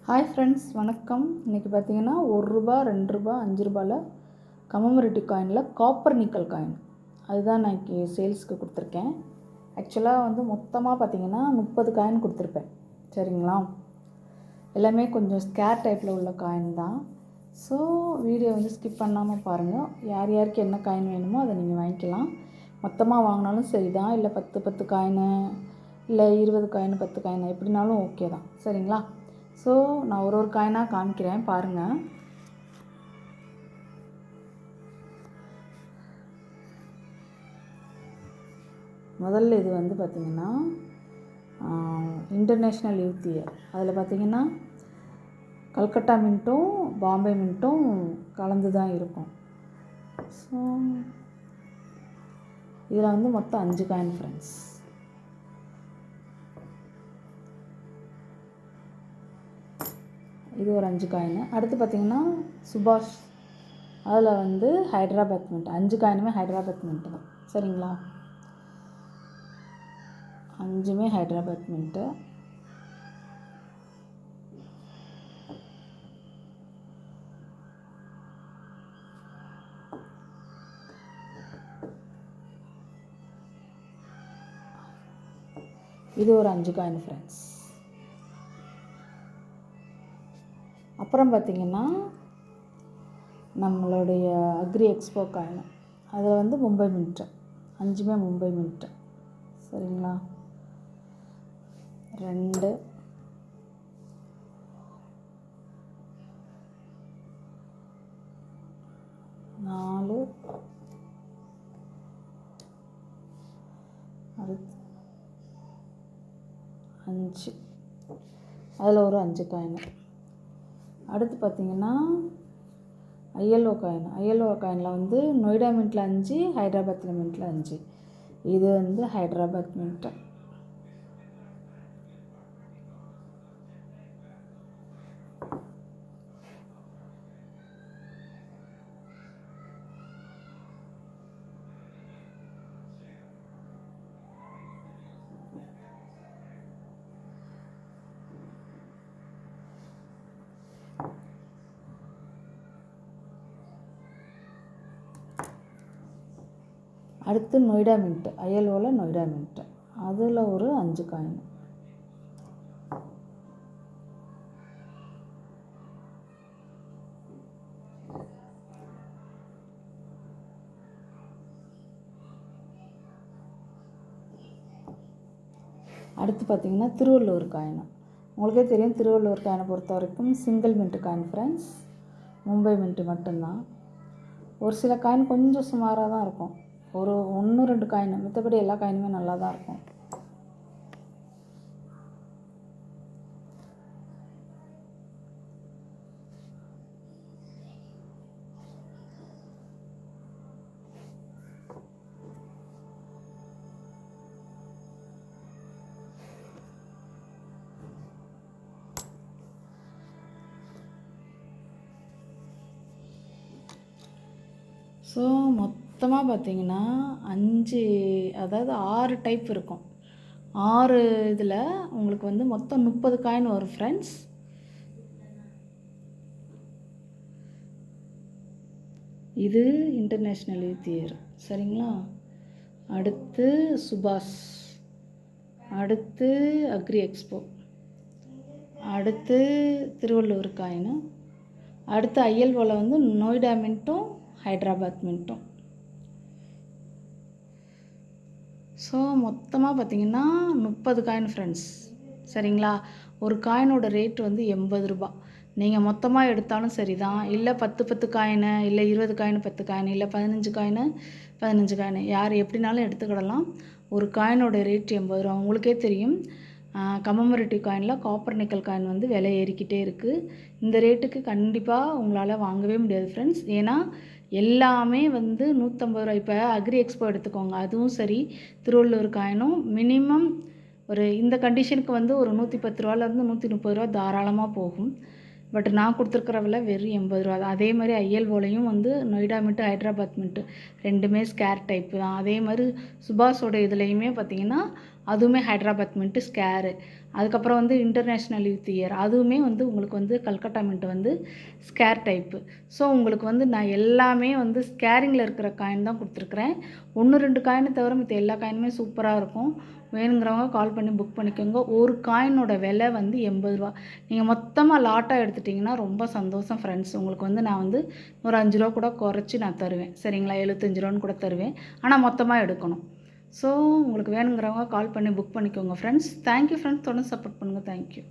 Hi friends, வணக்கம். இன்றைக்கி பார்த்தீங்கன்னா ₹1, ₹2, ₹5 கமமரேட்டிவ் காயினில் காப்பர் நிக்கல் காயின் அதுதான் நான் இன்றைக்கி சேல்ஸுக்கு கொடுத்துருக்கேன். ஆக்சுவலாக மொத்தமாக பார்த்தீங்கன்னா 30 காயின் கொடுத்துருப்பேன். சரிங்களா? எல்லாமே கொஞ்சம் ஸ்கேர் டைப்பில் உள்ள காயின் தான். ஸோ வீடியோ ஸ்கிப் பண்ணாமல் பாருங்கள். யார் யாருக்கு என்ன காயின் வேணுமோ அதை நீங்கள் வாங்கிக்கலாம். மொத்தமாக வாங்கினாலும் சரி தான், இல்லை 10 காயினு, இல்லை 20 காயின் 10 காயின் எப்படினாலும் ஓகே தான். சரிங்களா? ஸோ நான் ஒரு காயினாக காமிக்கிறேன், பாருங்கள். முதல்ல இது பார்த்திங்கன்னா இன்டர்நேஷ்னல் யூத் இயர். அதில் பார்த்திங்கன்னா கல்கட்டா மின்ட்டும் பாம்பே மின்ட்டும் கலந்து தான் இருக்கும். ஸோ இதில் மொத்தம் 5 காயின் ஃப்ரெண்ட்ஸ். இது ஒரு 5 காயின். அடுத்து பார்த்திங்கன்னா சுபாஷ், அதில் ஹைதராபாத் மின்ட். 5 காயினுமே ஹைதராபாத் மின்ட்டு தான். சரிங்களா? 5மே ஹைதராபாத் மின்ட்டு. இது ஒரு 5 காயின் ஃப்ரெண்ட்ஸ். அப்புறம் பார்த்திங்கன்னா நம்மளுடைய அக்ரி எக்ஸ்போ காயின், அதில் மும்பை மின்ட்டு. 5மே மும்பை மின்ட்டு. சரிங்களா? 2, 4, அடுத்து 5. அதில் ஒரு 5 காயின். அடுத்து பார்த்திங்கன்னா ஐஎல்ஓ காயின். ஐஎல்ஓ காயினில் நொய்டா மின்ட்டில் 5, ஹைதராபாத் மின்ட்டில் 5. இது ஹைதராபாத் மின்ட்டு. அடுத்து நொய்டா மின்ட்டு, ஐஎல்ஓவில் நொய்டா மின்ட்டு. அதில் ஒரு 5 காயின். அடுத்து பார்த்திங்கன்னா திருவள்ளூர் காயின். உங்களுக்கே தெரியும், திருவள்ளூர் காயினை பொறுத்த வரைக்கும் single mint coin friends. Mumbai mint மட்டும்தான். ஒரு சில காயின் கொஞ்சம் சுமாராக தான் இருக்கும். ஒரு 1-2 காயின், மற்றபடி எல்லா காயினுமே நல்லா தான் இருக்கும். ஸோ மொத்தமாக பார்த்திங்கன்னா 5, அதாவது 6 டைப் இருக்கும். 6 இதில் உங்களுக்கு மொத்தம் 30 காயின் வரும் ஃப்ரெண்ட்ஸ். இது இன்டர்நேஷ்னல் யூத் இயர். சரிங்களா? அடுத்து சுபாஷ், அடுத்து அக்ரி எக்ஸ்போ, அடுத்து திருவள்ளூர் காயின், அடுத்து ஐஎல்ஓவில் நொய்டா மின்ட்டும் ஹைதராபாத் மின்ட்டும். ஸோ மொத்தமாக பார்த்திங்கன்னா 30 காயின் ஃப்ரெண்ட்ஸ். சரிங்களா? ஒரு காயினோட ரேட் ₹80. நீங்கள் மொத்தமாக எடுத்தாலும் சரி தான், இல்லை 10 காயினு, இல்லை 20 காயின் 10 காயின், இல்லை 15 காயினு 15 காயின், யார் எப்படினாலும் எடுத்துக்கிடலாம். ஒரு காயினோட ரேட் ₹80. உங்களுக்கே தெரியும், கமமரேட்டிவ் காயினில் காப்பர் நிக்கல் காயின் விலை ஏறிக்கிட்டே இருக்குது. இந்த ரேட்டுக்கு கண்டிப்பாக உங்களால் வாங்கவே முடியாது ஃப்ரெண்ட்ஸ். ஏன்னா எல்லாமே ₹150. இப்போ அக்ரி எக்ஸ்போ எடுத்துக்கோங்க, அதுவும் சரி, திருவள்ளூர் காயினும் மினிமம் ஒரு இந்த கண்டிஷனுக்கு ஒரு ₹110 ₹130 தாராளமாக போகும். பட் நான் கொடுத்துருக்குற விலை வெறும் ₹80 தான். அதே மாதிரி ஐஎல்ஓலையும் நொய்டா மின்ட்டு ஹைதராபாத் மின்ட்டு 2மே ஸ்கேர் டைப்பு தான். அதே மாதிரி சுபாஷோட இதுலேயுமே பார்த்திங்கன்னா அதுவுமே ஹைட்ராபாத் மின்ட்டு ஸ்கேரு. அதுக்கப்புறம் வந்து இன்டர்நேஷ்னல் யூத் இயர் அதுவுமே வந்து உங்களுக்கு வந்து கல்கட்டா மின்ட் வந்து ஸ்கேர் டைப்பு. ஸோ உங்களுக்கு வந்து நான் எல்லாமே வந்து ஸ்கேரிங்கில் இருக்கிற காயின் தான் கொடுத்துருக்குறேன். 1, 2 காயினை தவிர மத்த எல்லா காயினுமே சூப்பராக இருக்கும். வேணுங்கிறவங்க கால் பண்ணி புக் பண்ணிக்கோங்க. ஒரு காயினோட விலை வந்து ரூ. 80. நீங்கள் மொத்தமாக லாட்டாக எடுத்துட்டிங்கன்னா ரொம்ப சந்தோஷம் ஃப்ரெண்ட்ஸ். உங்களுக்கு வந்து நான் வந்து ஒரு ரூ. 5 கூட குறைச்சி நான் தருவேன். சரிங்களா? ரூ. 75 கூட தருவேன். ஆனால் மொத்தமாக எடுக்கணும். ஸோ உங்களுக்கு வேணுங்கிறவங்க கால் பண்ணி புக் பண்ணிக்கோங்க ஃப்ரெண்ட்ஸ். Thank you friends. தொடர்ந்து சப்போர்ட் பண்ணுங்கள். தேங்க்யூ.